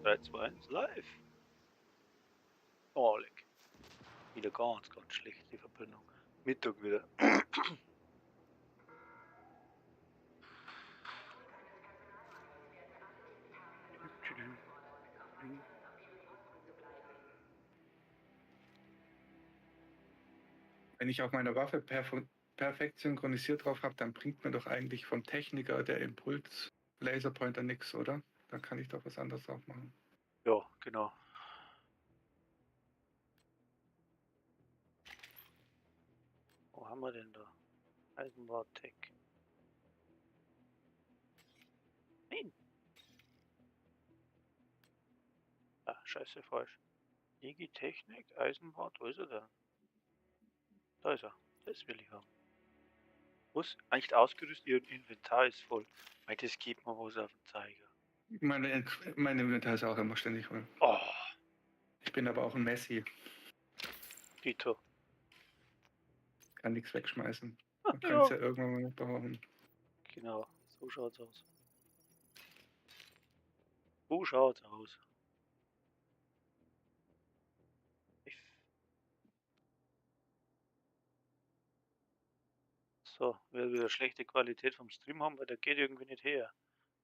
3, 2, 1, live. Oh, leck. Wieder ganz schlecht die Verbindung. Mittag wieder. Wenn ich auf meiner Waffe perfekt synchronisiert drauf habe, dann bringt mir doch eigentlich vom Techniker der Impuls Laserpointer nichts, oder? Dann kann ich doch was anderes drauf machen. Ja, genau. Wo haben wir denn da? Eisenbahn-Tech. Nein. Ah, scheiße, falsch. Digitechnik, Eisenbahn, wo ist er denn? Da ist er. Das will ich haben. Muss eigentlich ausgerüstet, ihr Inventar ist voll. Weil das gibt mir was auf den Zeiger. Mein Inventar ist auch immer ständig voll. Oh, Ich bin aber auch ein Messi. Dito. Kann nichts wegschmeißen. Ah, Man kann es ja. ja irgendwann mal noch brauchen. Genau, so schaut's aus. So schaut's aus. So, wir wieder schlechte Qualität vom Stream haben, weil der geht irgendwie nicht her.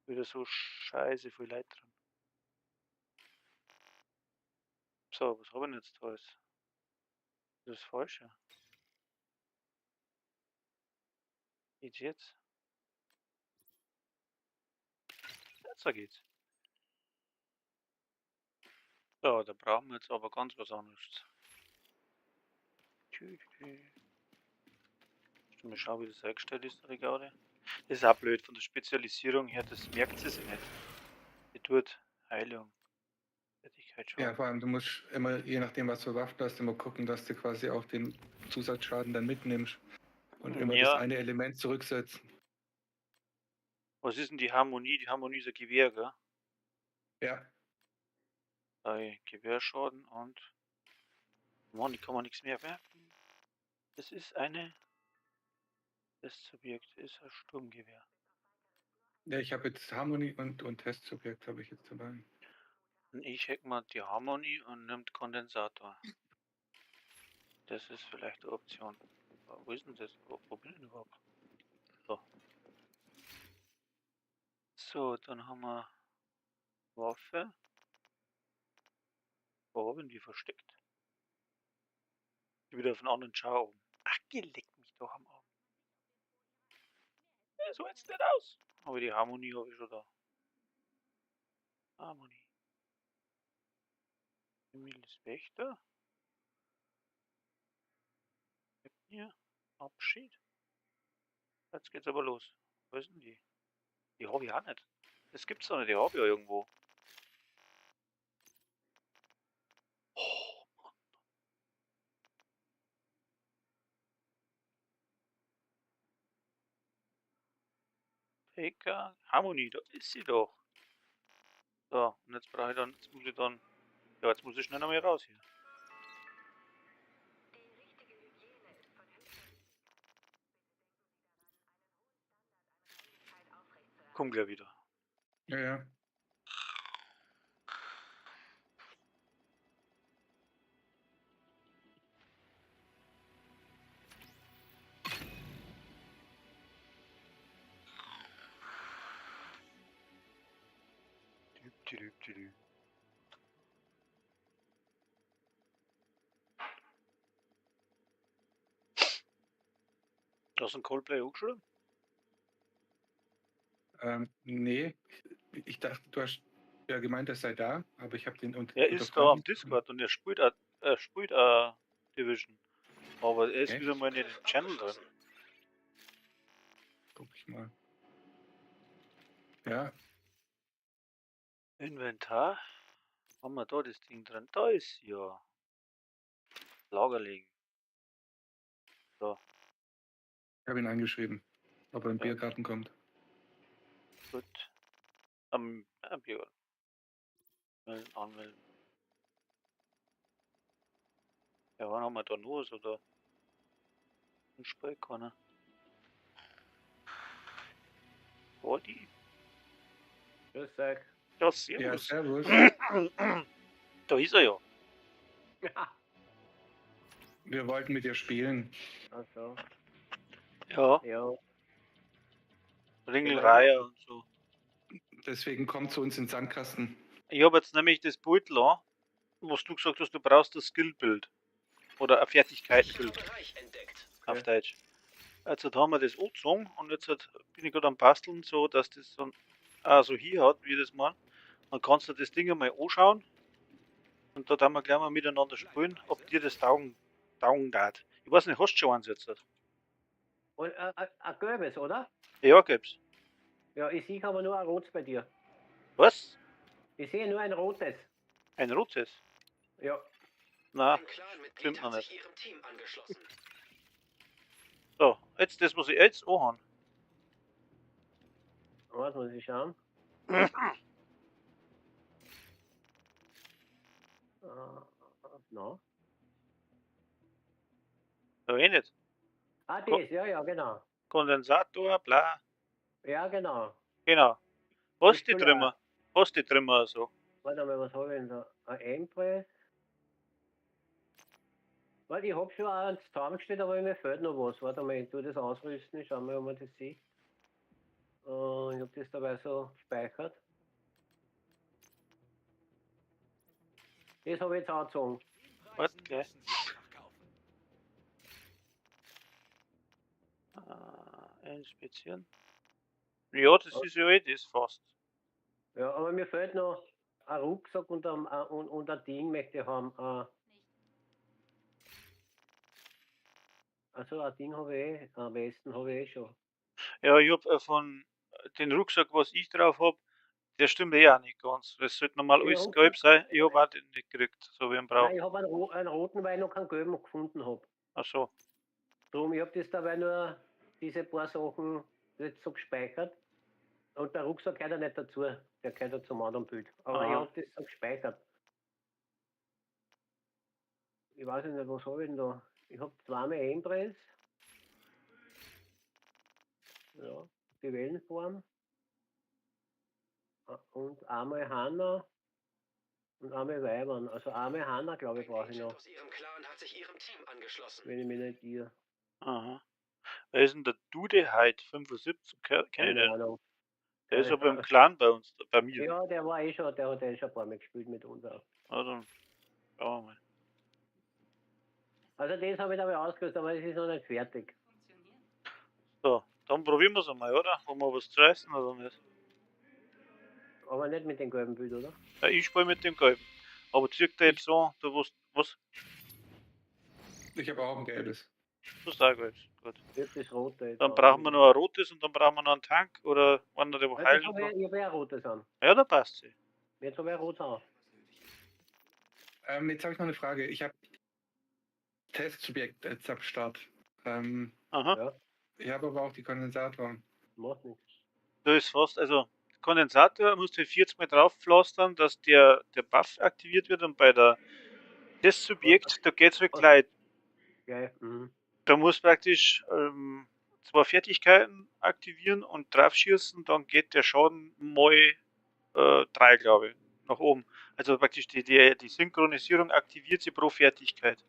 Wieder so scheiße viel Leid drin. So, was haben wir denn jetzt da alles? Das ist das Falsche. Geht's jetzt? Jetzt geht's. So, da brauchen wir jetzt aber ganz was anderes. Mal schauen, wie das eingestellt ist, da gerade. Das ist auch blöd von der Spezialisierung her, das merkt sie sich nicht. Die tut Heilung. Fertigkeit Ja, schon. vor allem, du musst immer, je nachdem, was für Waffen du hast, immer gucken, dass du quasi auch den Zusatzschaden dann mitnimmst und immer das Ja, eine Element zurücksetzen. was ist denn die Harmonie? Die Harmonie ist ein Gewehr, gell? Ja, Bei Gewehrschaden und. Mann, die kann man nichts mehr werfen. Das ist eine. Das Subjekt ist ein Sturmgewehr. ja, ich habe jetzt Harmonie und Testsubjekt habe ich jetzt dabei. Und ich hack mal die Harmonie und nimmt Kondensator. Das ist vielleicht eine Option. Wo ist denn das? Wo bin ich denn überhaupt? So. So, dann haben wir Waffe. Wo haben wir die versteckt? Die wieder auf einen anderen Schau oben. Ach, geleckt mich doch am Arm. Ja, so jetzt nicht aus. Aber die Harmonie habe ich schon da. Harmonie. Emilis Wächter. Hier. Abschied. Jetzt geht's aber los. Wo ist denn die? Die habe ich auch nicht. Das gibt's doch nicht, die habe ich ja irgendwo. Oh, Mann. PK. Harmonie, da ist sie doch. So, und jetzt brauche ich dann, jetzt muss ich dann, ja, jetzt muss ich schnell noch mal raus hier. Komm gleich wieder. Ja, ja. Hast du einen Coldplay hochgeschrieben? Nee, ich dachte, du hast ja gemeint, er sei da, aber ich habe den Er unter ist da am Freunde. Discord und er spielt Division. Aber er ist wieder Echt? mal nicht im Channel drin. Guck ich mal. Ja, Inventar. Haben wir da das Ding drin? Da ist ja. Lager legen. So, ich habe ihn angeschrieben, ob er im ja, Biergarten kommt. gut. Björn. Melden, anmelden. Ja, wann haben wir da los oder? Ein Sprechkorner. Body. Grüß euch. Ja, Ja, servus. servus. Da ist er ja. Wir wollten mit dir spielen. Ach so, Ja, ja. Ringelreihe und so. Deswegen kommt zu uns ins Sandkasten. Ich habe jetzt nämlich das Beutel an, was du gesagt hast, du brauchst das Skillbild. Oder ein Fertigkeitenbild auf Deutsch. Jetzt haben wir das angezogen und jetzt bin ich gerade am Basteln, so dass das dann auch so hier hat, wie ich das meine. Dann kannst du das Ding einmal anschauen und da wir gleich mal miteinander spielen, ob dir das taugen darf. Ich weiß nicht, hast du schon eins jetzt? Und ein gelbes, oder? Ja, gibt's. Ja, ich sehe aber nur ein rotes bei dir. Was? Ich sehe nur ein rotes. Ein rotes? Ja. Na, stimmt noch nicht. So, jetzt das muss ich jetzt anhaben. Was muss ich schauen? No. Ja, eh nicht. Ah, das, ja, genau. Kondensator, bla. Ja, genau. Genau. Was die will Trümmer? Was die Trümmer so? Warte mal, was habe ich denn da? Ein Empress. Warte, ich habe schon eins zusammengestellt, aber mir fehlt noch was. Warte mal, ich tue das ausrüsten, ich schau mal, ob man das sieht. Ich habe das dabei so gespeichert. Das habe ich jetzt angezogen. Warte, gleich. Inspizieren. Ja, das ist ja eh das fast. Ja, aber mir fehlt noch ein Rucksack und ein Ding möchte ich haben. Also ein Ding habe ich eh, am besten habe ich eh schon. Ja, ich habe von den Rucksack, was ich drauf habe, der stimmt eh auch nicht ganz. Das sollte normal Der alles Rucksack? gelb sein. Ich habe auch den nicht gekriegt, so wie ich ihn brauche. Nein, ich habe einen roten, weil ich noch keinen gelben gefunden habe. Ach so. Darum, ich habe das dabei nur diese paar Sachen jetzt so gespeichert. Und der Rucksack gehört ja nicht dazu, der gehört ja zum anderen Bild. Aber ich Aha. habe das so gespeichert. Ich weiß nicht, was habe ich denn da? Ich habe zweimal Empress. Ja, die Wellenform. Und einmal Hanna und einmal Weibern. Also einmal Hanna, glaube ich, brauche ich noch. Wenn ich mich nicht irre. Aha. Wer ist denn der Dudeheit 75? Kenn ich Keine den? Ahnung. Der ist Keine aber im Ahnung. Clan bei uns, bei mir. Ja, der war eh schon, der hat eh schon ein paar Mal gespielt mit uns auch. Ja, dann schauen wir mal. Also das habe ich dabei ausgerüstet, aber es ist noch nicht fertig. So, dann probieren wir es einmal, oder? Haben wir was zu essen oder nicht? Aber nicht mit dem gelben Bild, oder? Ja, ich spiele mit dem Gelben. Aber zirkt der jetzt so, du was? Ich habe auch ein gelbes. Du sagst Gelbes. Gut. Ich habe das rote jetzt Dann auch. brauchen wir noch ein rotes und dann brauchen wir noch einen Tank oder einer, der wo Jetzt heilen habe kann. ich ein rotes an. Ja, da passt sie. Jetzt habe ich ein rotes an. Jetzt habe ich noch eine Frage. Ich habe Testsubjekt jetzt ab Start. Aha. Ja, Ich habe aber auch die Kondensatoren. macht nichts. Da ist fast, also Kondensator musst du 40 Mal drauf pflastern, dass der Buff aktiviert wird und bei der Testsubjekt, da geht es halt gleich. Geil. Mhm. Da musst du praktisch zwei Fertigkeiten aktivieren und draufschießen, dann geht der Schaden mal 3, glaube ich, nach oben. Also praktisch die Synchronisierung aktiviert sie pro Fertigkeit,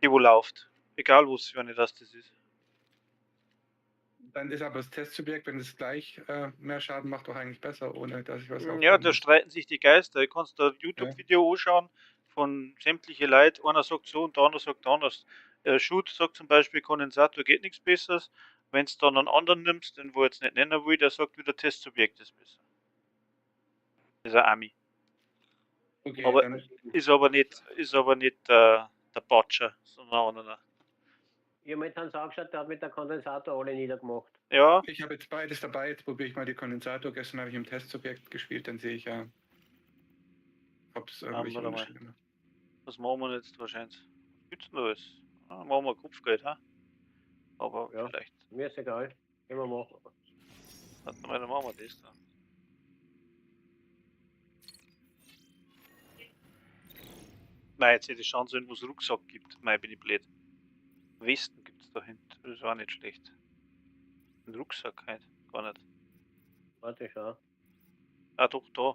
die wo läuft. Egal was für eine das ist. Dann ist aber das Testsubjekt, wenn es gleich mehr Schaden macht, doch eigentlich besser, ohne dass ich was Ja, aufladen da muss. streiten sich die Geister. Du kannst da ein YouTube-Video anschauen von sämtlichen Leuten. Einer sagt so und der andere sagt anders. Shoot sagt zum Beispiel, Kondensator geht nichts Besseres. Wenn du dann einen anderen nimmst, den wo ich jetzt nicht nennen will, der sagt wieder, Testsubjekt ist besser. Das ist ein Ami. Okay, Aber dann, ist aber nicht der Butcher, sondern ein anderer. Ich habe mir jetzt angeschaut, der hat mit der Kondensator alle niedergemacht. Ja, ich habe jetzt beides dabei. Jetzt probiere ich mal die Kondensator. Gestern habe ich im Testsubjekt gespielt, dann sehe ich ja, ob es irgendwelche wir mal. Unterschiede macht. Was machen wir jetzt wahrscheinlich? Was gibt's denn alles? Machen wir Kopfgeld, ha? Aber Ja. vielleicht. Mir ist egal. Können wir machen. Warte mal, dann machen wir das da. Nein, jetzt hätte ich schauen sollen, wo es Rucksack gibt. Nein, bin ich blöd. Westen gibt es da hinten. Das ist auch nicht schlecht. Ein Rucksack halt. Gar nicht. Warte, schau. Ah, doch, da.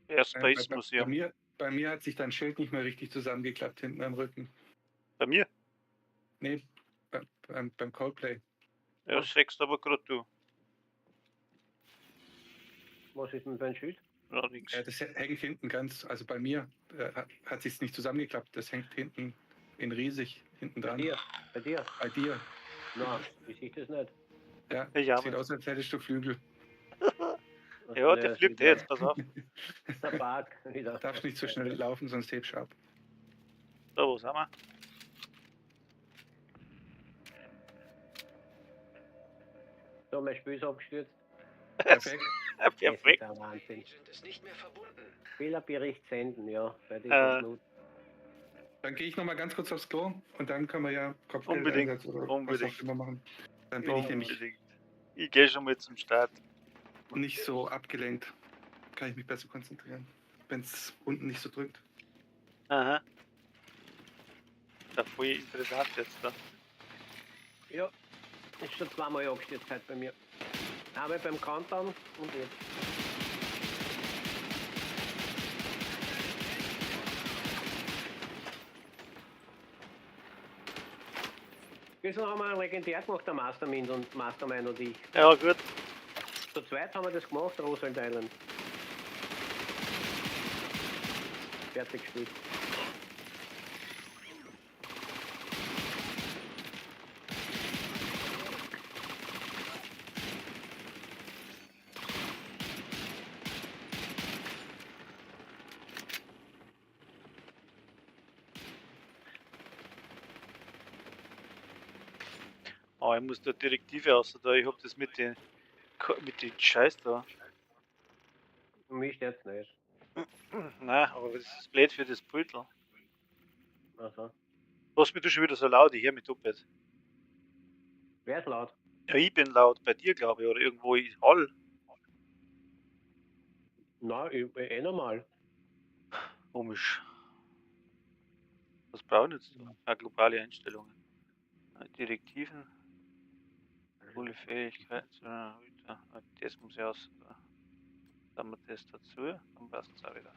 Erst Bei, Space bei, bei, Museum. bei mir hat sich dein Schild nicht mehr richtig zusammengeklappt hinten am Rücken. Bei mir? Nee, beim Coldplay. Ja, sechst aber gerade du. Was ist mit deinem Schild? Ja, nix. Das hängt hinten ganz, also bei mir hat sich nicht zusammengeklappt. Das hängt hinten in riesig hinten Bei dran. dir? Bei dir? Bei dir. Na, ich sehe das nicht. Ja, Ja, sieht aus, als hättest du Flügel. Ja, der flippt jetzt, pass auf. Der Park wieder. Darfst nicht so schnell laufen, sonst hebst du ab. Da, wo sind wir? So, mein Spiel ist abgestürzt. Perfekt. Das ist Perfekt. ein Wahnsinn. Agent ist nicht mehr verbunden. Fehlerbericht senden, ja. Bei dieser Minute. Dann gehe ich noch mal ganz kurz aufs Klo und dann können wir ja Unbedingt, Kopfgeldeinsatz oder was unbedingt. auch immer machen. Dann bin ich nämlich Unbedingt. Ich gehe schon mal zum Start. nicht so abgelenkt. Kann ich mich besser konzentrieren, wenn es unten nicht so drückt. Aha. Das ist voll interessant jetzt da. Ja, ist schon zweimal abgestürzt halt bei mir. Einmal beim Countdown und jetzt. Gestern haben wir einen legendär gemacht, der Mastermind und Mastermind und ich. Ja, gut. Zu zweit haben wir das gemacht, Roosevelt Island. Fertig gespielt. Oh, ich muss da Direktive aus da. Ich hab das mit den Scheiß da. Mich jetzt nicht. Nein, aber das ist blöd für das Pultel. Also. Was mir du schon wieder so laut, ich hör mich doppelt. Wer ist laut? Ja, ich bin laut bei dir, glaube ich, oder irgendwo ich hall. Nein, normal. Komisch. Was brauchen jetzt da? Ah, globale Einstellungen. Direktiven. Coole Fähigkeiten. So, wieder. Das muss ich aus. Dann haben wir das dazu. Dann passt es auch wieder.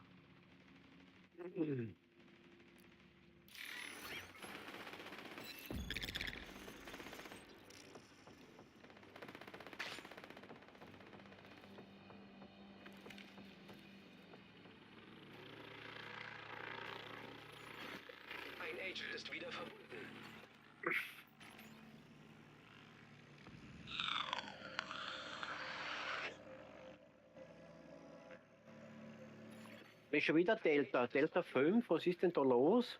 Ein Agent ist wieder verbunden. Ist schon wieder Delta. Delta 5, was ist denn da los?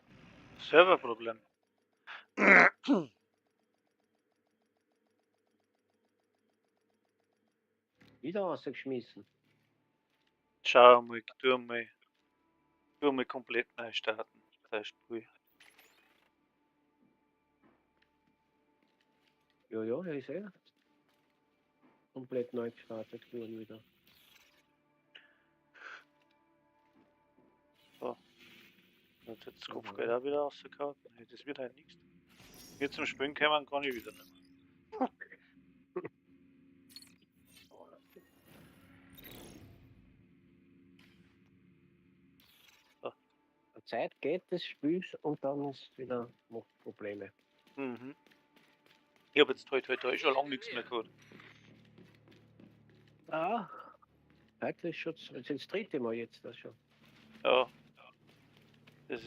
Serverproblem. Wieder rausgeschmissen. Schau mal, tu mal komplett neu starten. Das Spiel. Ja, ja, ich sehe. Komplett neu gestartet geworden wieder. Jetzt hat das Kopfgeld auch wieder rausgehauen. Nee, das wird halt nichts. Hier zum Spielen kommen kann ich wieder nicht mehr. Die Zeit geht des Spiels und dann ist wieder macht Probleme. Mhm. Ich habe jetzt heute schon lange nichts mehr gehabt. Ah, heute ist schon das dritte Mal jetzt das schon. Ja. Das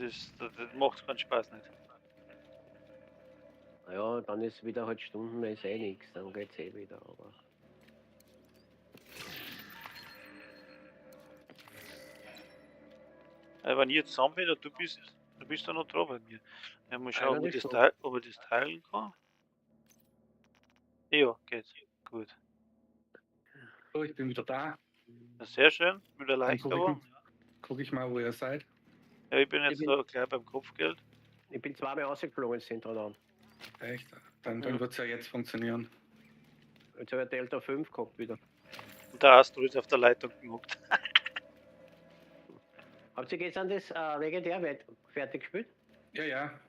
macht keinen Spaß nicht. Ja, dann ist wieder halt Stunden, ist eh nichts, dann geht's eh wieder, aber. Wenn ich jetzt zusammen bin, du bist da noch dran bei mir. Ja, mal schauen, ob Eigentlich ich schon. ob ich das teilen kann. Ja, geht. Gut. So, ich bin wieder da. Ja, sehr schön. Mit der Dann gucke Leichter. guck ich mal, wo ihr seid. Ja, ich bin jetzt Ich bin- da gleich beim Kopfgeld. Ich bin zweimal rausgeflogen ins Zentrum. Echt? Dann Ja. wird es ja jetzt funktionieren. Jetzt habe ich Delta 5 gehabt wieder. Und da hast du jetzt auf der Leitung gemuckt. Habt ihr gestern das legendär fertig gespielt? Ja, ja.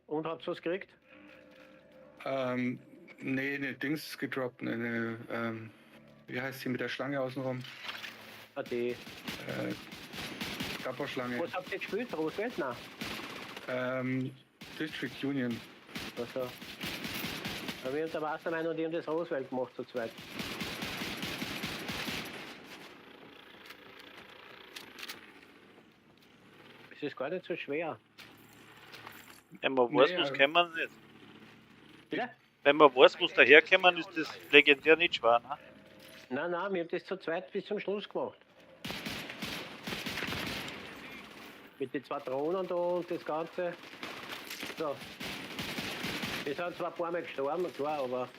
Und habt ihr was gekriegt? Nee, ne Dings gedroppt. Wie heißt sie mit der Schlange außenrum? Ah, die. Klapperschlange. Was habt ihr gespielt? Roswelt? Nein. District Union. Also. Aber wir haben der Wassermann und die haben das Roswelt gemacht zu zweit. Es ist gar nicht so schwer. Wenn man weiß, Nee, wo es kommen nicht. Bitte? Wenn man weiß, wo es daherkommen, ist das legendär nicht schwer, ne? Nein, nein, wir haben das zu zweit bis zum Schluss gemacht. Mit den 2 Drohnen da und das Ganze. So. Wir sind zwar ein paar Mal gestorben, klar, aber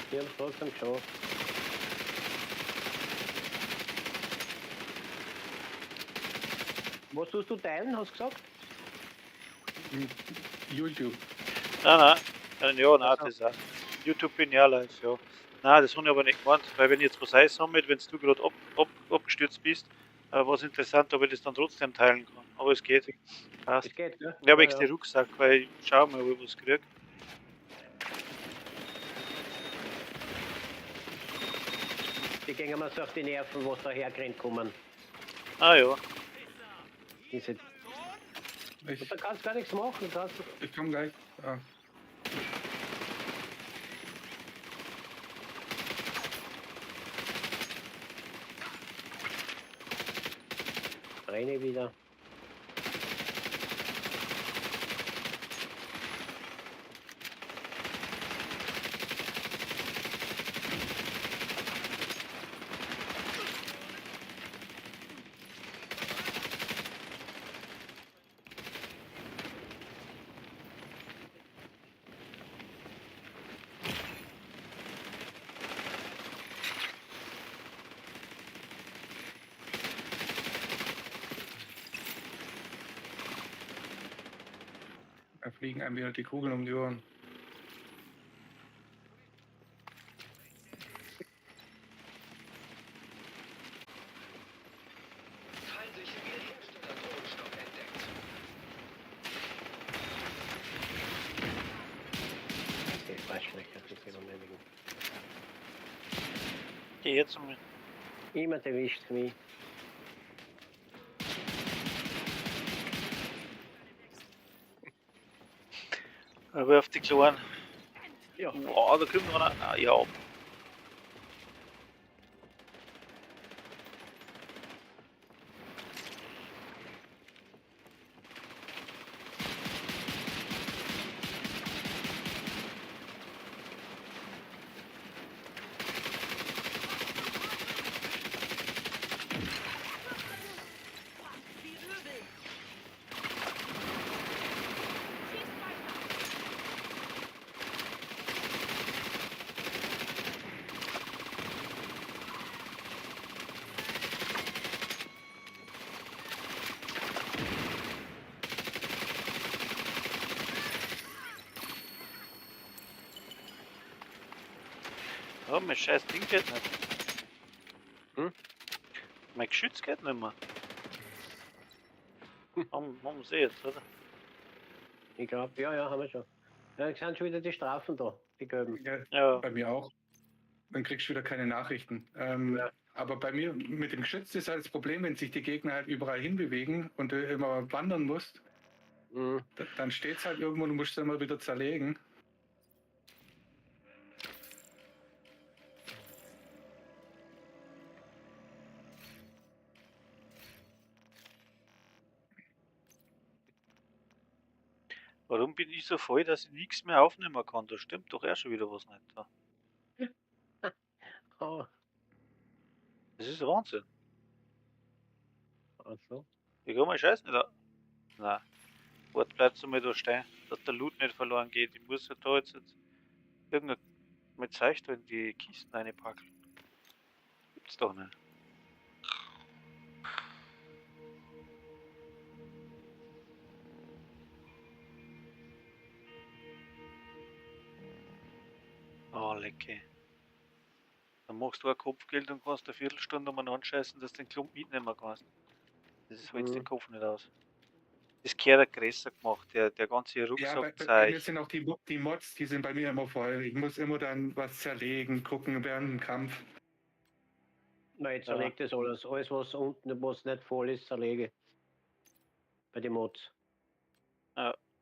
wir haben es trotzdem geschafft. Was tust du teilen, hast du gesagt? YouTube. Nein, ja, nein, Also. das auch. YouTube bin ich auch live, ja. Nein, das habe ich aber nicht gemeint, weil wenn ich jetzt was einsammelt, wenn du gerade abgestürzt bist, war es interessant, ob ich das dann trotzdem teilen kann. Aber es geht. Passt. Es geht, ne? Ich habe extra Rucksack, weil ich schau mal, ob ich was kriege. Die gehen mir so auf die Nerven, was da hergerannt kommen. Ah ja. Diese. Ich, Da kannst du gar nichts machen. Kannst du. ich komme gleich. Ah. Brenne wieder. Da fliegen einem wieder die Kugeln um die Ohren. Feindliche Wiederhersteller-Drohnenstock entdeckt. Ich weiß nicht, das ist immer nicht. Geh jetzt um. Jemand erwischt mich. Aber auf die Kleinen. Ja. Wow, da kommt noch einer. Ah, ja. Ja, mein scheiß Ding geht nicht. Hm? Mein Geschütz geht nicht mehr. Haben wir sie jetzt, oder? Ich glaube, ja, haben wir schon. Ja, jetzt sind schon wieder die Strafen da, die gelben. Ja, Ja. bei mir auch. Dann kriegst du wieder keine Nachrichten. Ja. Aber bei mir mit dem Geschütz ist halt das Problem, wenn sich die Gegner halt überall hinbewegen und du immer wandern musst, Mhm. dann steht es halt irgendwo und du musst es immer wieder zerlegen. Warum bin ich so voll, dass ich nichts mehr aufnehmen kann? Da stimmt doch schon wieder was nicht da. Oh, Das ist Wahnsinn. also. Ich kann meinen Scheiß nicht auf. Nein. Wart, bleibst du mal da stehen, dass der Loot nicht verloren geht. Ich muss ja da jetzt irgendein mit Zeug da in die Kisten reinpacken. Gibt's doch nicht. Oh, lecker. Dann machst du ein Kopfgeld und kannst eine Viertelstunde um einen anscheißen, dass du den Klump mitnehmen kannst. Das ist halt den Kopf nicht aus. Das gehört größer gemacht, der ganze Ja, bei mir Rucksackzeug. sind auch die Mods, die sind bei mir immer voll. Ich muss immer dann was zerlegen, gucken während dem Kampf. Nein, ich Ja. zerlege das alles. Alles, was unten, was nicht voll ist, zerlege. Bei den Mods.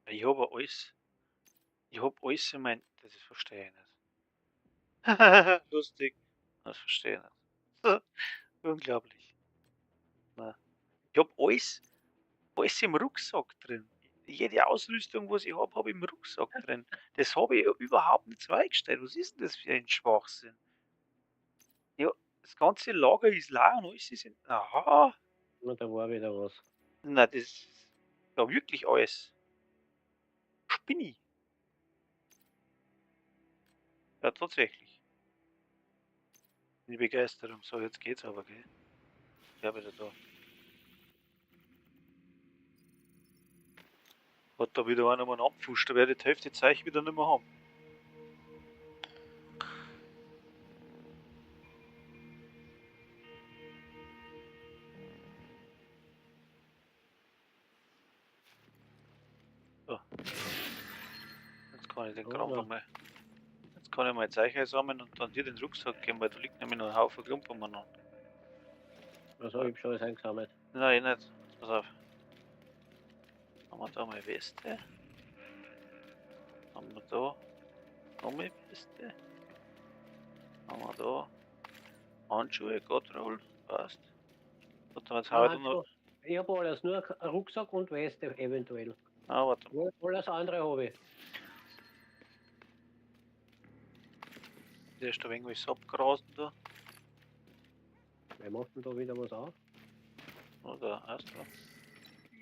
Ich habe alles. Ich habe alles in mein. Das verstehe ich nicht. Lustig. Das verstehe ich nicht. Unglaublich. Nein. Ich habe alles im Rucksack drin. Jede Ausrüstung, was ich habe ich im Rucksack drin. Das habe ich überhaupt nicht zweigestellt. Was ist denn das für ein Schwachsinn? Ja, das ganze Lager ist leer und alles ist in. Aha! Und da war wieder was. Na, das ist ja wirklich alles. Spinni. Ja, tatsächlich. Die Begeisterung. So, jetzt geht's aber, gell? Ich habe wieder da. Hat da wieder einer mal einen abgepfuscht, da werde ich die Hälfte Zeichen wieder nicht mehr haben. So. Jetzt kann ich den Kram Ja. einmal. Jetzt kann ich mal Zeichen sammeln und dann dir den Rucksack geben, weil da liegt nämlich noch ein Haufen Klumpen noch. Also, ich habe schon alles eingesammelt. Nein, nicht. Jetzt pass auf. Haben wir da mal Weste. Haben wir da nochmal Weste. Haben wir da Handschuhe, Gottroll, passt. Und dann jetzt Ah, heute noch. so. Ich habe alles, nur einen Rucksack und Weste eventuell. Ah, warte. Alles andere habe ich. Der ist da irgendwas abgerasen da. Wer macht denn da wieder was auf? Oder erst mal.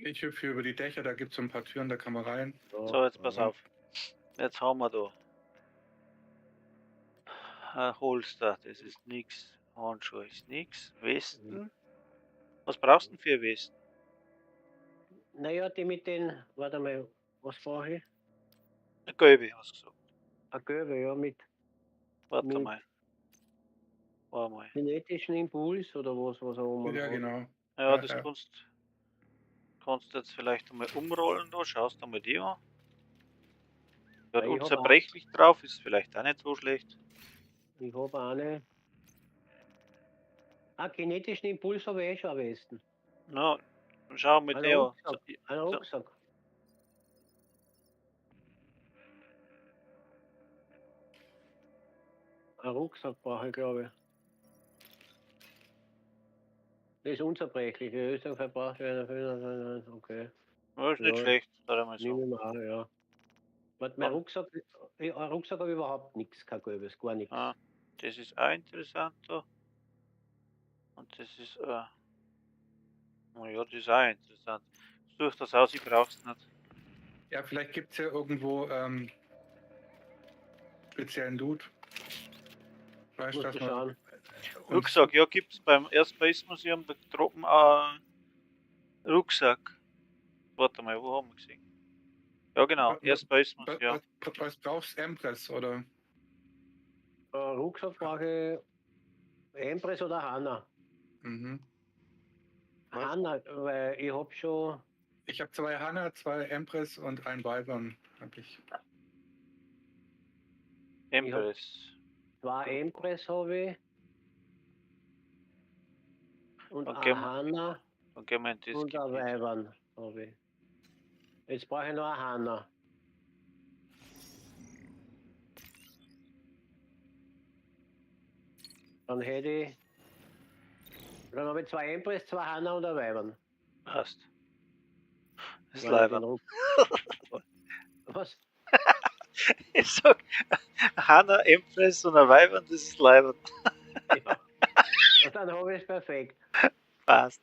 Ich hüpfe über die Dächer, da gibt es so ein paar Türen, da kann man rein. So, jetzt pass Ja. auf. Jetzt haben wir da. Ein Holster, das ist nix. Handschuhe ist nix. Westen. Was brauchst du denn für Westen? Naja, die mit den, warte mal, was brauche ich? Eine gelbe, hast du gesagt. Ein Gelbe, ja, mit Warte Mit- mal. Warte mal. kinetischen Impuls oder was auch immer. Ja, genau. Ja, Ja, das ja. kannst du jetzt vielleicht einmal umrollen da. Schaust du mal die an. Ja, Ja, ich hab unzerbrechlich drauf, ist vielleicht auch nicht so schlecht. Ich habe eine. Kinetischen Impuls habe ich schon am besten. Na, schau mal Ein der an. Rucksack. Ein so- Rucksack. Ein Rucksack brauche ich, glaube ich. Das ist unzerbrechlich. In Österreich verbraucht werden. Okay. Ja, ist nicht Ja. schlecht, sag ich mal so. Nehmen wir mal an, ja. Warte, mein Ja. Rucksack, ein Rucksack habe ich überhaupt nichts, kein Gelbes, gar nichts. Ah, das ist auch interessant da. Und das ist, naja, das ist auch interessant. Such das aus, ich brauch's nicht. Ja, vielleicht gibt es ja irgendwo speziellen Loot. Weißt du, Musst dass du man. schauen. Rucksack, ja, gibt's beim Airspace Museum, da droppen Rucksack. Warte mal, wo haben wir gesehen? Ja, genau, Airspace Museum. Was brauchst du? Empress oder? Rucksack brauche ich Empress oder Hanna. Mhm. Was? Hanna, weil ich habe schon. Ich habe 2 Hanna, 2 Empress und ein Weibern. Hab ich. Empress. 2 Empress habe ich. Und Okay, eine Hanna Dann gehen wir in das und ein Gebiet. Weibern habe ich. Jetzt brauche ich noch eine Hanna. Dann hätte ich. Dann habe ich 2 Empress, 2 Hanna und ein Weibern. Passt. Das ist Weil ich leider. den Was? Ich sag, Hanna, Empress und ein Weibern, das ist leibend. Ja. Und dann habe ich es perfekt. Passt.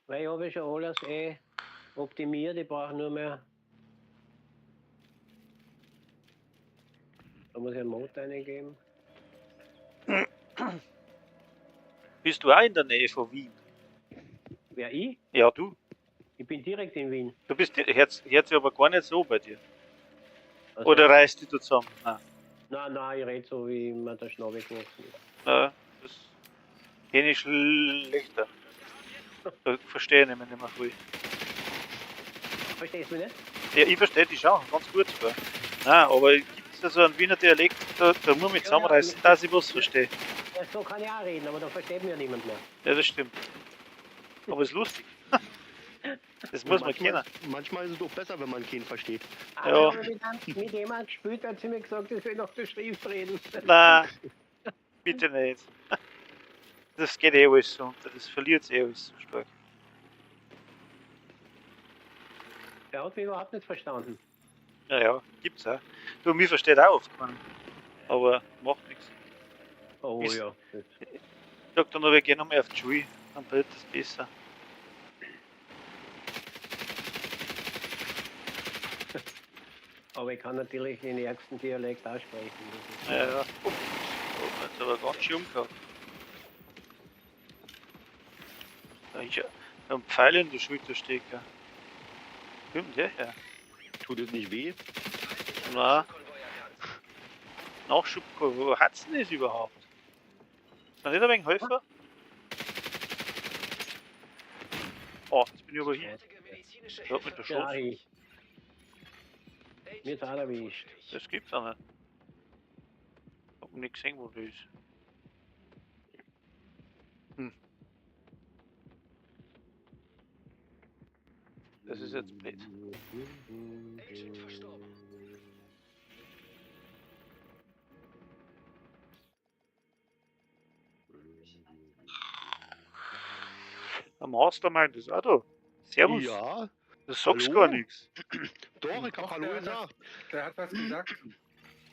Weil ich habe schon alles optimiert, ich brauche nur mehr. Da muss ich einen Motor eingeben. Bist du auch in der Nähe von Wien? Wer ich? Ja, du. Ich bin direkt in Wien. Du bist jetzt aber gar nicht so bei dir. Also, Oder reißt du zusammen? Nein. Nein, ich rede so, wie mir der Schnabel gewachsen ist. Das kenne ich schlechter. Da verstehe ich nämlich nicht mehr viel. Verstehst du mich nicht? Ja, ich verstehe dich schon, ganz gut sogar. Nein, aber gibt es da so einen Wiener Dialekt, da muss ich mich Ja, zusammenreißen, ja. dass ich was verstehe. Ja, so kann ich auch reden, aber da versteht mir niemand mehr. Ja, das stimmt. Aber ist lustig. Das muss man kennen. Manchmal ist es doch besser, wenn man keinen versteht. Aber wenn man mit jemandem gespielt hat, sie mir gesagt, ich will noch zur Schrift reden. Nein, bitte nicht. Das geht eh alles so unter. Das verliert eh alles so stark. Der hat mich überhaupt nicht verstanden. Ja, gibt's auch. Du, mich versteht auch oft keiner. Aber macht nichts. Oh Ist- ja. Sag dann aber, wir gehen nochmal auf die Schule. Dann wird das besser. Aber ich kann natürlich den ärgsten Dialekt aussprechen. Ja. Oh, jetzt aber ganz schön umgehauen. Da ist ja ein Pfeil in der Schulter stecken. Stimmt, ja, ja. Tut es nicht weh? Na, Nachschub, wo hat's denn das überhaupt? Kann nicht ein wenig helfen? Oh, jetzt bin ich aber hier. Fertige medizinische Ja, mit der Hilfe. Ja, Schutz. ich. Mir ist auch erwischt. Das gibt's auch nicht. Hab nicht gesehen, wo das ist. Das ist jetzt blöd. Agent verstorben. Der Mastermind ist auch da. Servus. Ja, Das sagst Hallo? gar nichts. doch, ich hab Doch, Hallo der gesagt. Der hat was gesagt.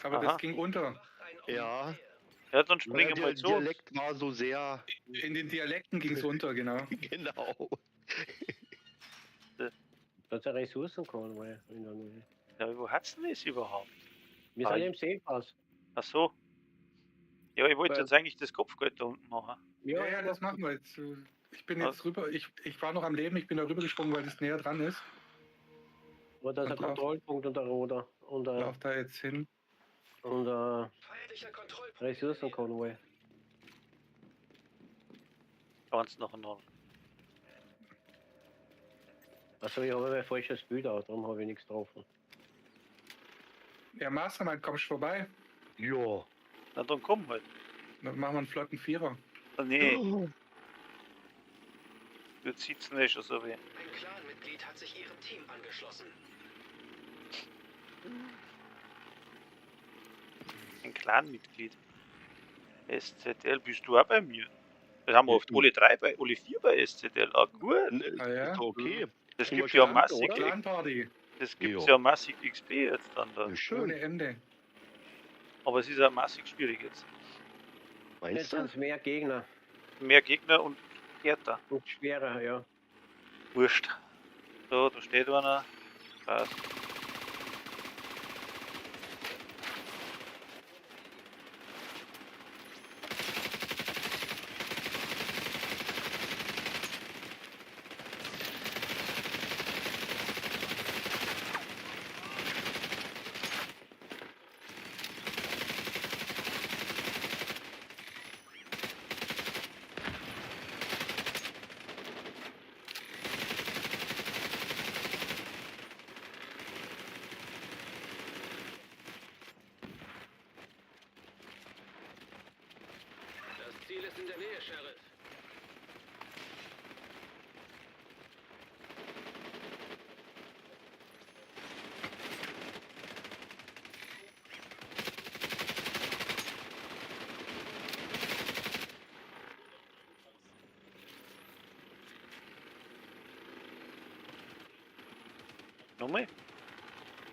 Aber Aha. das ging unter. Macht ein Ja, Ja, dann der springen wir zu. Dialekt war so sehr... In den Dialekten ging es unter, genau. Genau. Das ist ein Ressourcenkonvoi in der Nähe. Ja, wo hat's denn das überhaupt? Wir Ah, sind ich- im Seepass. Ach so. Ja, ich wollte Weil- jetzt eigentlich das Kopfgeld da unten machen. Ja, das machen wir jetzt. Ich bin jetzt rüber, ich war noch am Leben, ich bin da rübergesprungen, weil das näher dran ist. Aber da ist ein Und drauf. Kontrollpunkt und ein Roder. Und Lauf da jetzt hin. feindlicher Kontrollpunkt. Ressourcenkonvoi. Ganz nacheinander. Also ich habe ein falsches Bild auch, darum habe ich nichts getroffen. Ja, Mastermind, kommst du vorbei? Ja. Na dann komm halt. Dann machen wir einen flotten Vierer. Ah, nee, du ziehst nicht schon so weh. Ein Clanmitglied hat sich ihrem Team angeschlossen. Ein Clanmitglied. SZL, bist du auch bei mir? Das haben wir oft alle drei bei, alle vier bei SZL. Ah, gut. Ah, ja? Ist doch okay. Das Schon gibt mal ja spannend, massig, oder? Clan-Party. das gibt's Ja. ja massig XP jetzt dann da. Ja, schön. Ohne Ende. Aber es ist auch massig schwierig jetzt. Jetzt Meinst sind du? es mehr Gegner Mehr Gegner und härter. und schwerer, ja. Wurscht. So, da steht einer. Passt. Das Ziel ist in der Nähe, Sheriff. Nochmal?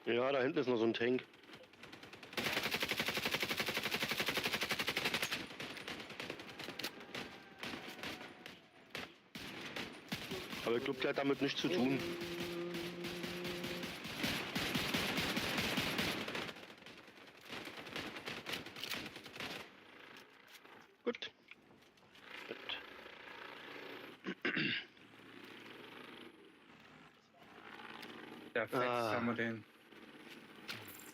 Ja, da hinten ist noch so ein Tank. Aber ich glaube, der hat damit nichts zu tun. Gut. Gut. Perfekt, Ah. haben wir den.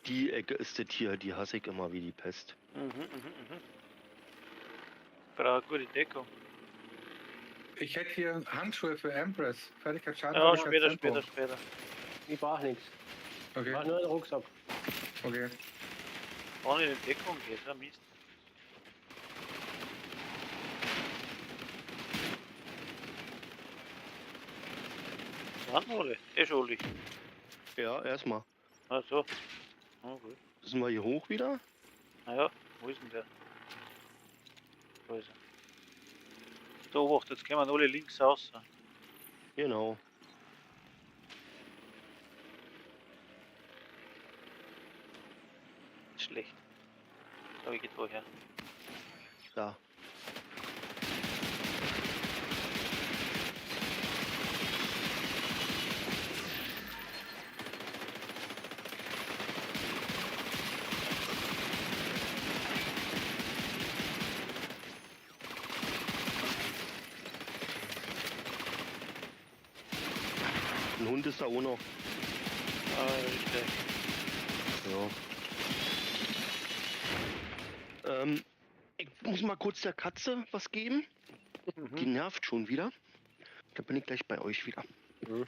Die Ecke ist das hier, die hasse ich immer wie die Pest. Brauche gute Deckung. Ich hätte hier Handschuhe für Empress. Fertigkeitsschaden. Ja, Fertigkeitstempo. später. Ich brauche nichts. Ich Okay, brauche nur einen Rucksack. okay. Ohne die Deckung geht, ja Mist. Wann alle? Schon alle. Ja, erstmal. Ah, so. Ah, gut. Sind wir hier hoch wieder? Naja, wo ist denn der? Wo ist er? So, wacht, jetzt kommen alle links raus. Genau. Schlecht. So, ich geht woher? Da. Ein Hund ist da auch noch. Alter. Ja. Ich muss mal kurz der Katze was geben. Die nervt schon wieder. Da bin ich gleich bei euch wieder. Mhm.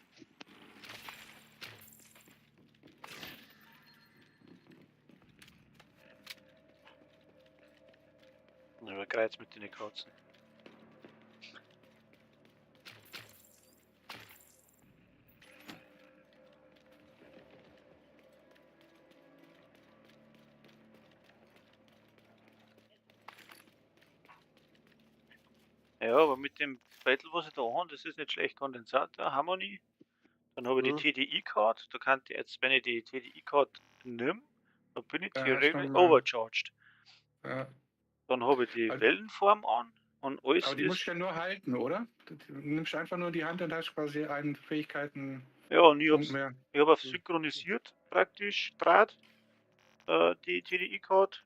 Aber greiz mit den Katzen. Ja, aber mit dem Battle, was ich da habe, das ist nicht schlecht. Kondensator, Harmony. Dann habe ich Mhm. die TDI-Card. Da kann ich jetzt, wenn ich die TDI-Card nehme, dann bin ich Da hast theoretisch du mal- overcharged. Ja. Dann habe ich die Also- Wellenform an und alles Aber die musst ist. du ja nur halten, oder? Du nimmst einfach nur die Hand und hast quasi einen Fähigkeiten Ja, und ich Punkt hab's, mehr. ich hab auf synchronisiert praktisch Draht, die TDI-Card.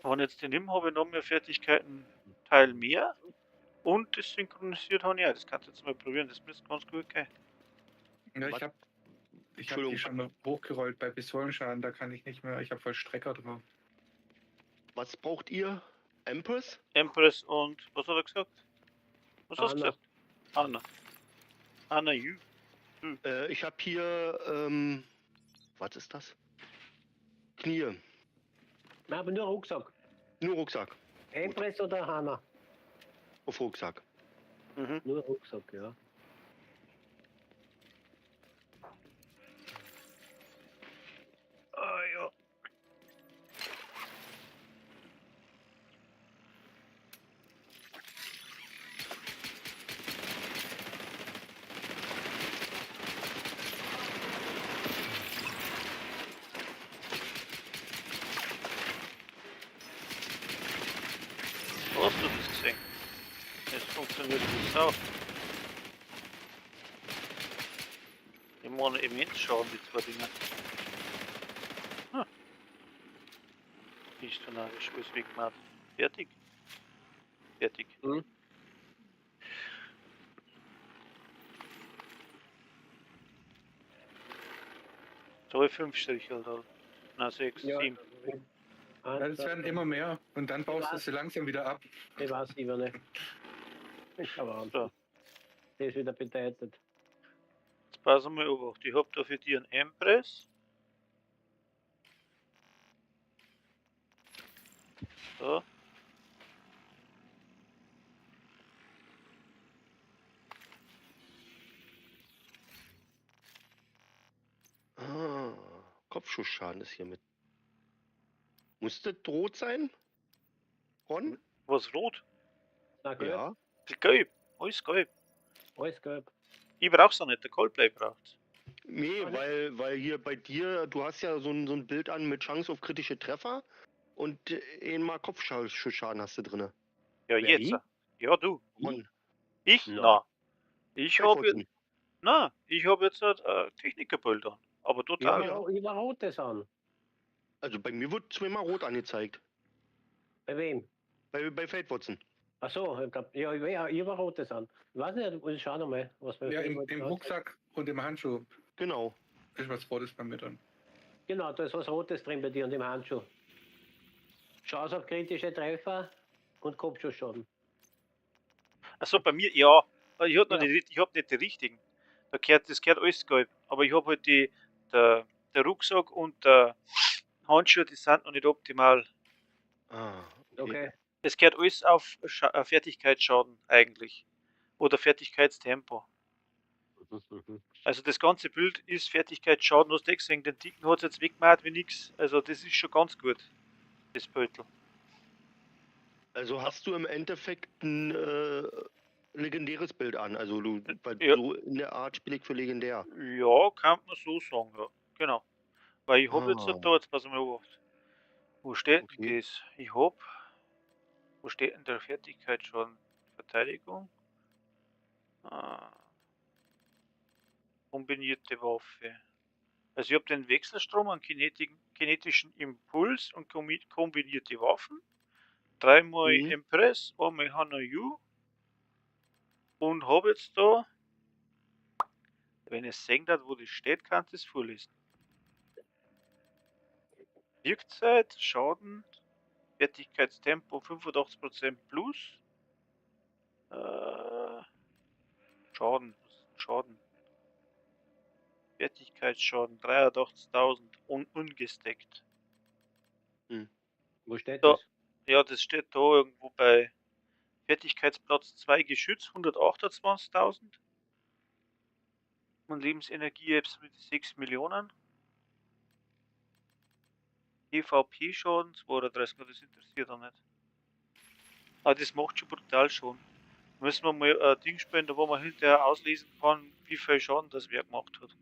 Wenn ich jetzt den nehme, habe ich noch mehr Fertigkeiten, Teil mehr. Und das synchronisiert habe ich auch. Das kannst du jetzt mal probieren, das müsste ganz gut gehen. Ja, Was? ich hab die Entschuldigung. schon hochgerollt bei Pistolenschaden, da kann ich nicht mehr. Ich habe Vollstrecker drauf. Was braucht ihr? Empress? Empress und, was hat er gesagt? Was hast du Anna. gesagt? Anna. Anna Yu. Ich habe hier, was ist das? Knie. Wir haben nur Rucksack. Nur Rucksack. Empress oder Hanna? Auf Rucksack. Mhm. Nur Rucksack, ja. Ah ja. Wo hast du das gesehen? Es funktioniert wie Sau. Ich meine immens schauen, die zwei Dinger. Ist dann auch Spiels weggemacht. Fertig. Fertig. Mhm. So 5 Striche oder? Na 6, Ja. 7. Ja, das werden immer mehr und dann baust du sie langsam wieder ab. Ich weiß lieber nicht. Ich aber an. So. Das ist wieder bedeutet. Jetzt passen wir auf. Ich hab da für dich einen Empress. So. Ah, Kopfschussschaden ist hier mit. Muss das rot sein? Ron? Was rot? Na gut, Ja. Gelb. Alles gelb. alles gelb. Ich brauch's auch nicht, der Coldplay braucht's. Nee, Ah, ne? weil hier bei dir, du hast ja so ein Bild an mit Chance auf kritische Treffer und einmal Kopfschussschaden hast du drin. Ja, Wer, jetzt. ich? Ja, du. Ron. Ich? Na. Na. Ich hab jetzt. Fettwurzeln. Na, ich hab jetzt Technikerbild an. Aber Ich total. war, ich war rotes an. Also bei mir wird zweimal rot angezeigt. Bei wem? Bei Feldwurzeln. Ach so, ich glaub, ja, ich war rotes an. Ich weiß nicht, schau noch mal, was wir Ja, im Rucksack und im Handschuh Genau. ist was Rotes bei mir drin. Genau, da ist was Rotes drin bei dir und im Handschuh. Chance auf kritische Treffer und Kopfschussschaden. Achso, bei mir, ja. Aber ich hab, noch Ja. nicht, ich hab nicht die richtigen. Das gehört alles gelb. Aber ich hab halt der Rucksack und der Handschuhe, die sind noch nicht optimal. Ah, Okay. Das gehört alles auf Fertigkeitsschaden eigentlich. Oder Fertigkeitstempo. Also das ganze Bild ist Fertigkeitsschaden, hast du gesehen, den Dicken hat es jetzt weggemacht wie nix. Also das ist schon ganz gut, das Beutel. Also hast du im Endeffekt ein legendäres Bild an. Also du, weil Ja. so in der Art spiele ich für legendär. Ja, kann man so sagen, ja. Genau. Weil ich habe jetzt Ah. da, jetzt pass mal auf. Wo steht Okay. denn das? Ich hab. Wo steht denn der Fertigkeitsschaden? Verteidigung? Kombinierte Waffe. Also ich habe den Wechselstrom, einen kinetischen Impuls und kombinierte Waffen. 3-mal Mhm. Impress, einmal HNU. Und habe jetzt da, wenn ihr sehen hat, wo das steht, kannst du es vorlesen. Wirkzeit, Schaden, Fertigkeitstempo 85% plus. Schaden, was ist denn Schaden? Fertigkeitsschaden 83.000 ungesteckt. Wo steht Da, das? ja, das steht da irgendwo bei Fertigkeitsplatz 2 Geschütz 128.000. Und Lebensenergie jetzt mit 6 Millionen. EVP-Schaden 32, das interessiert auch nicht. Aber das macht schon brutal schon. Müssen wir mal ein Ding spielen, wo man hinterher auslesen kann, wie viel Schaden das wer gemacht hat.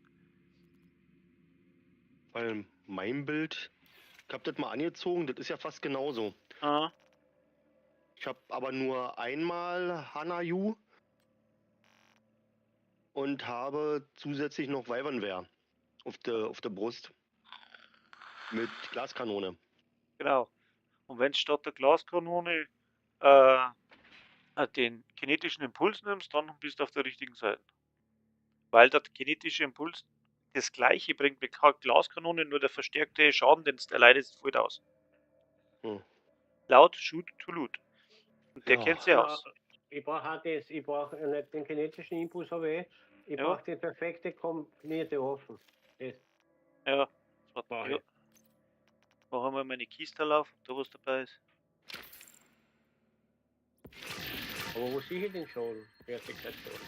Weil mein Bild, ich habe das mal angezogen, das ist ja fast genauso. Ah, Ich habe aber nur einmal Hanayu und habe zusätzlich noch Wyvernwehr auf der Brust. Mit Glaskanone. genau. Und wenn statt der Glaskanone den kinetischen Impuls nimmst, dann bist du auf der richtigen Seite. Weil der kinetische Impuls das gleiche bringt wie Glaskanone, nur der verstärkte Schaden, den es erleidest, fällt aus. Hm. Laut Shoot to Loot. Und der Ja. kennt sich aus. Ich brauche auch das, ich brauche nicht den kinetischen Impuls, habe ich. Ich Ja. brauche die perfekte kombinierte Waffen. Das Ja, brauche ja. ich. Machen wir meine Kiste laufen, da was dabei ist. Aber wo sehe ich den Schaden? Fertigkeitsschaden.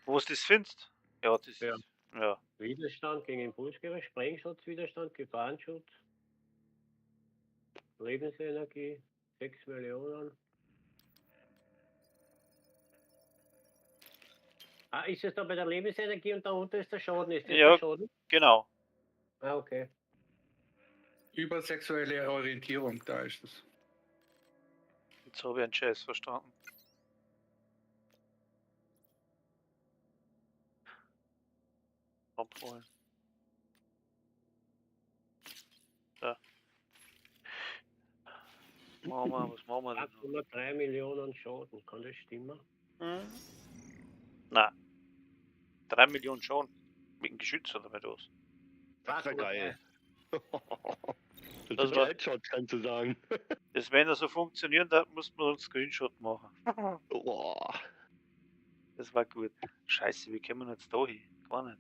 Wo du das findest? Ja, das Ja. ist. Ja. Widerstand gegen Impulsgerät, Sprengschutzwiderstand, Gefahrenschutz, Lebensenergie, 6 Millionen. Ah, ist es da bei der Lebensenergie und darunter ist der Schaden? Ist das Ja. der Schaden? Genau. Ah, okay. Über sexuelle Orientierung, da ist es. Jetzt habe ich einen Scheiß verstanden. Abholen. Da. Was machen wir denn noch? 8,3 Millionen Schaden, kann das stimmen? Hm? Nein. 3 Millionen schon. Mit dem Geschütz oder mit was? Das wäre geil. Das Das ist war- Headshot, kannst du sagen. Das, wenn das so funktionieren, dann muss man einen Screenshot machen. Boah. Das war gut. Scheiße, wie kommen wir jetzt da hin? Gar nicht.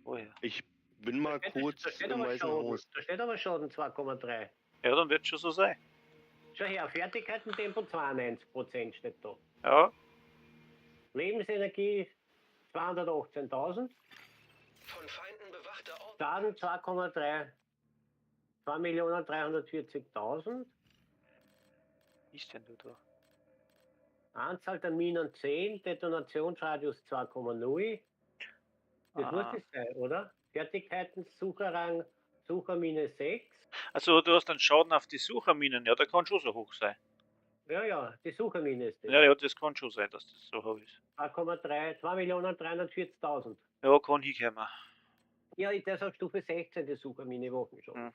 Woher? Ich bin mal kurz Da steht im aber Weißen Schaden, Haus. da steht aber Schaden 2,3. Ja, dann wird es schon so sein. Schau her, Fertigkeitentempo 92% steht da. Ja, Lebensenergie 218.000, Von Feinden bewachter Ort. Schaden 2,3, 2.340.000, ist denn du da? Anzahl der Minen 10, Detonationsradius 2,0. Das muss Ah. das sein, oder? Fertigkeiten, Sucherrang, Suchermine 6. Also du hast einen Schaden auf die Sucherminen, ja, der kann schon so hoch sein. Ja, ja, die Suchermine ist das. Ja, ja, das kann schon sein, dass das so hoch ist. 2.340.000. Ja, kann hinkommen. Ja, das ist auf Stufe 16, die Suchermine Wochen schon. Hm.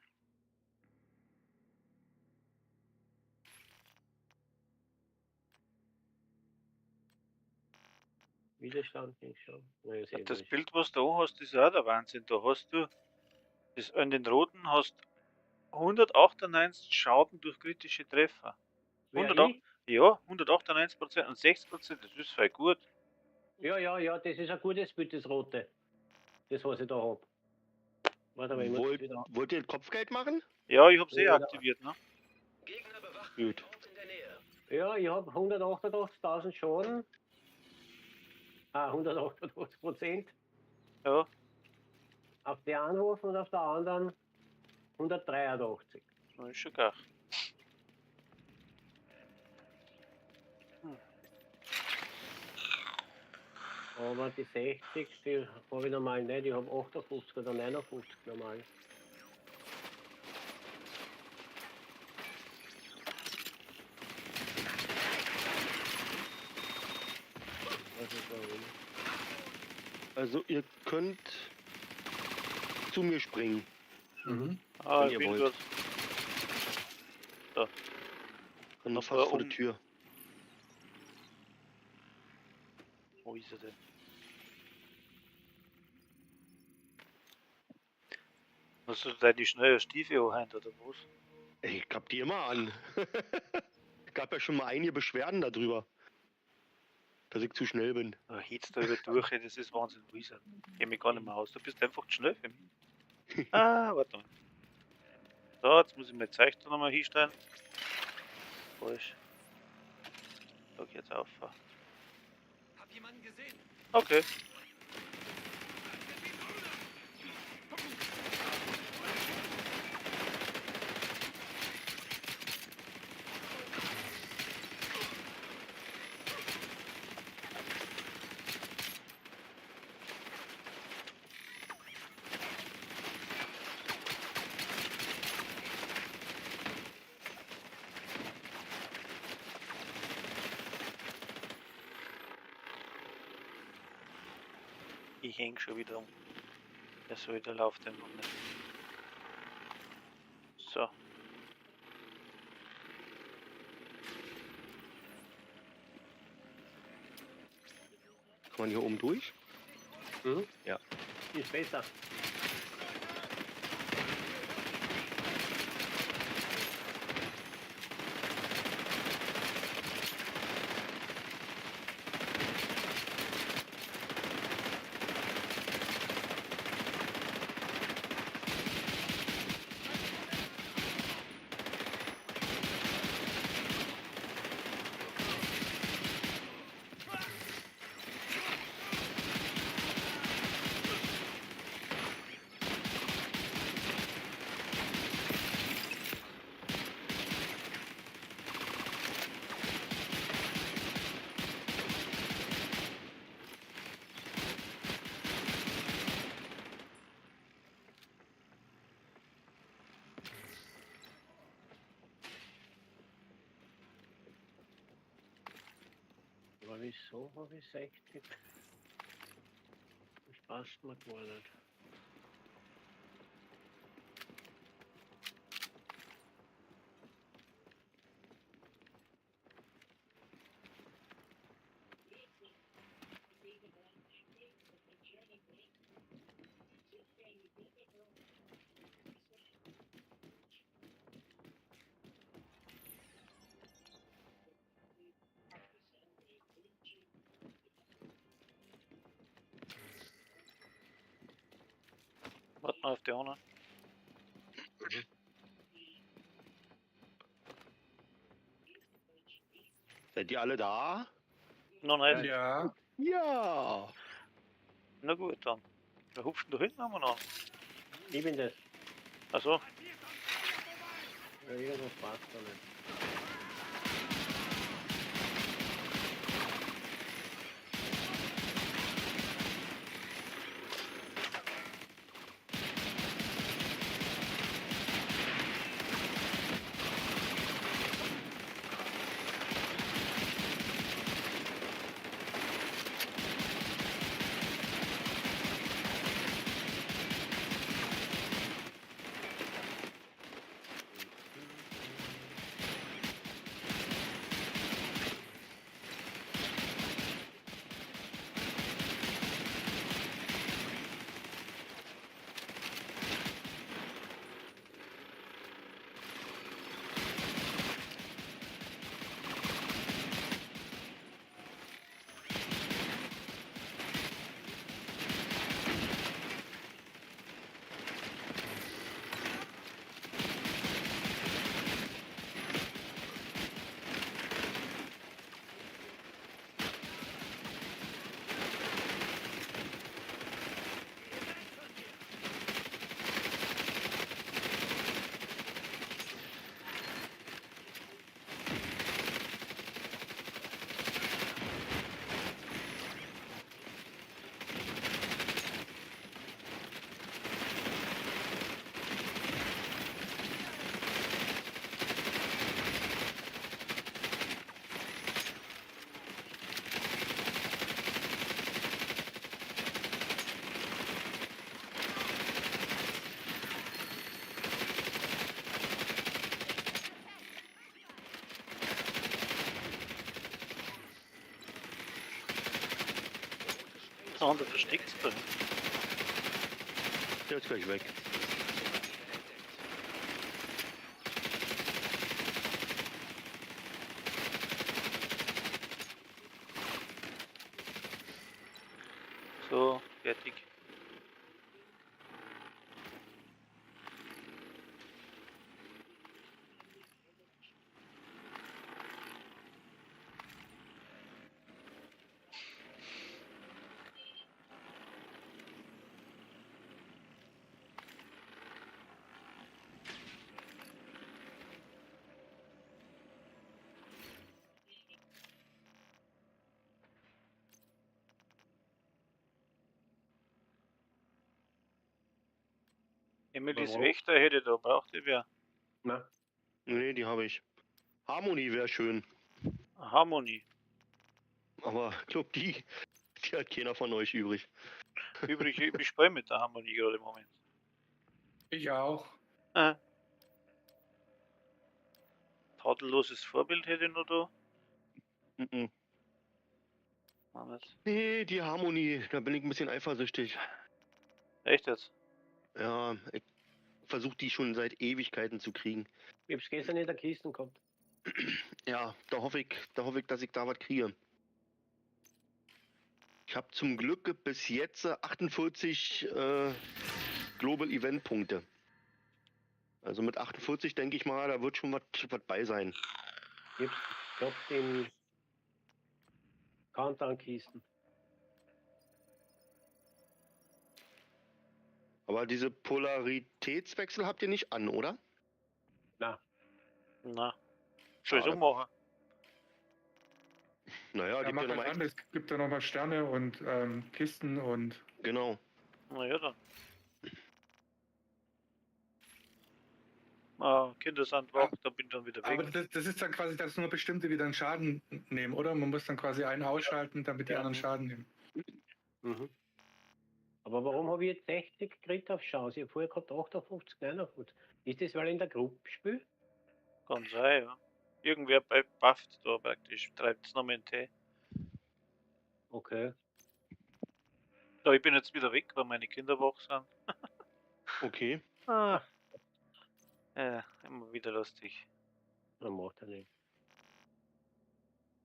Widerstand nicht schon. Naja, Ja, sehen das wir Bild, was du da hast, ist auch der Wahnsinn. Da hast du das, an den roten hast 198 Schaden durch kritische Treffer. Wer 108, ich? ja, 198% und 60%, das ist voll gut. Ja, das ist ein gutes Bild, das rote. Das, was ich da hab. Warte mal, ich muss das wieder. Wollt ihr Kopfgeld machen? Ja, ich hab's eh Ja. aktiviert, ne? Gegner bewachten Gut. Ort in der Nähe. Ja, ich hab 188.000 Schaden 188%. Ja, Auf der Anruf und auf der anderen 183. das ist schon geil. Aber die 60, die habe ich normal nicht. Ich habe 58 oder 59 normal. Das ist warum. Also ihr könnt zu mir springen. Mhm. Ah, Wenn ich ihr bin wollt. gut. Und Noch fast vor der um- Tür. Wo ist er denn? Hast du deine schnelle Stiefel anhand oder was? Ey, ich hab die immer an. Gab ja schon mal einige Beschwerden darüber, dass ich zu schnell bin. Ah, jetzt da über durch, ey, das ist Wahnsinn. Wo ist er? Ich kenn mich gar nicht mehr aus. Du bist einfach zu schnell für mich. Warte mal. So, jetzt muss ich mir Zeichen nochmal hinstellen. Falsch. Da geht's auf. Hab jemanden gesehen. Okay. Ich häng schon wieder um. Der soll der läuft einfach nicht. So. Kann man hier oben durch? Mhm. Ja. Ist besser. Aber wieso habe ich 60? Das passt mir gar nicht. Warte mal auf die anderen. Seid ihr alle da? Noch nicht. Ja, Ja. Na gut, dann. Wer hupft denn da hinten einmal an? Ich bin das. Achso. Ja, irgendwas passt da nicht. Der andere versteckt sich da. Der ist gleich weg. So, fertig. Emilys Warum? Wächter hätte da braucht ihr wer. Na, Nee, die habe ich. Harmonie wäre schön. Harmonie. Aber ich glaube, die hat keiner von euch übrig. Übrig, ich spiele mit der Harmonie gerade im Moment. Ich auch. Tadelloses Vorbild hätte ich noch da. Mhm. Mann, jetzt. Nee, die Harmonie, da bin ich ein bisschen eifersüchtig. Echt jetzt? Ja, ich versuche die schon seit Ewigkeiten zu kriegen. ich hab's gestern in der Kiste gehabt. Ja, da hoffe ich, dass ich da was kriege. Ich habe zum Glück bis jetzt 48 Global Event Punkte. Also mit 48 denke ich mal, da wird schon was bei sein. Ich hab's gehabt in Countdown-Kisten. Aber diese Polaritätswechsel habt ihr nicht an, oder? Na, Na. Soll ich so Schade. machen? Naja, Ja, gibt mach ja halt nochmal an, es gibt da nochmal Sterne und Kisten und Genau. Na ja, dann. Ah, Kinder sind wach, da bin ich dann wieder aber weg. das ist dann quasi, dass nur bestimmte wieder einen Schaden nehmen, oder? Man muss dann quasi einen ausschalten, damit die Ja. anderen Schaden nehmen. mhm. Aber warum habe ich jetzt 60 gekriegt auf Chance? Ich habe vorher gerade 58, 59. Ist das, weil ich in der Gruppe spiele? Kann sein, ja. Irgendwer bufft da praktisch, treibt es nochmal in den Tee. Okay. Ja, ich bin jetzt wieder weg, weil meine Kinder wach sind. Okay. Ah. Immer wieder lustig. Dann macht er nicht.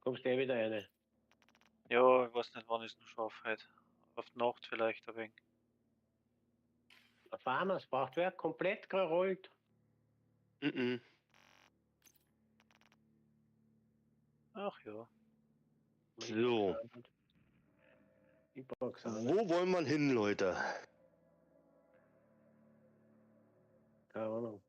Kommst du wieder rein? Ja, ich weiß nicht, wann ich es noch schaffe heute. Auf die Nacht vielleicht ein wenig. Erfahren wir, das Kraftwerk komplett gerollt. Mhm. Ach ja. So. Ich brauche Wo wollen wir hin, Leute? keine Ahnung.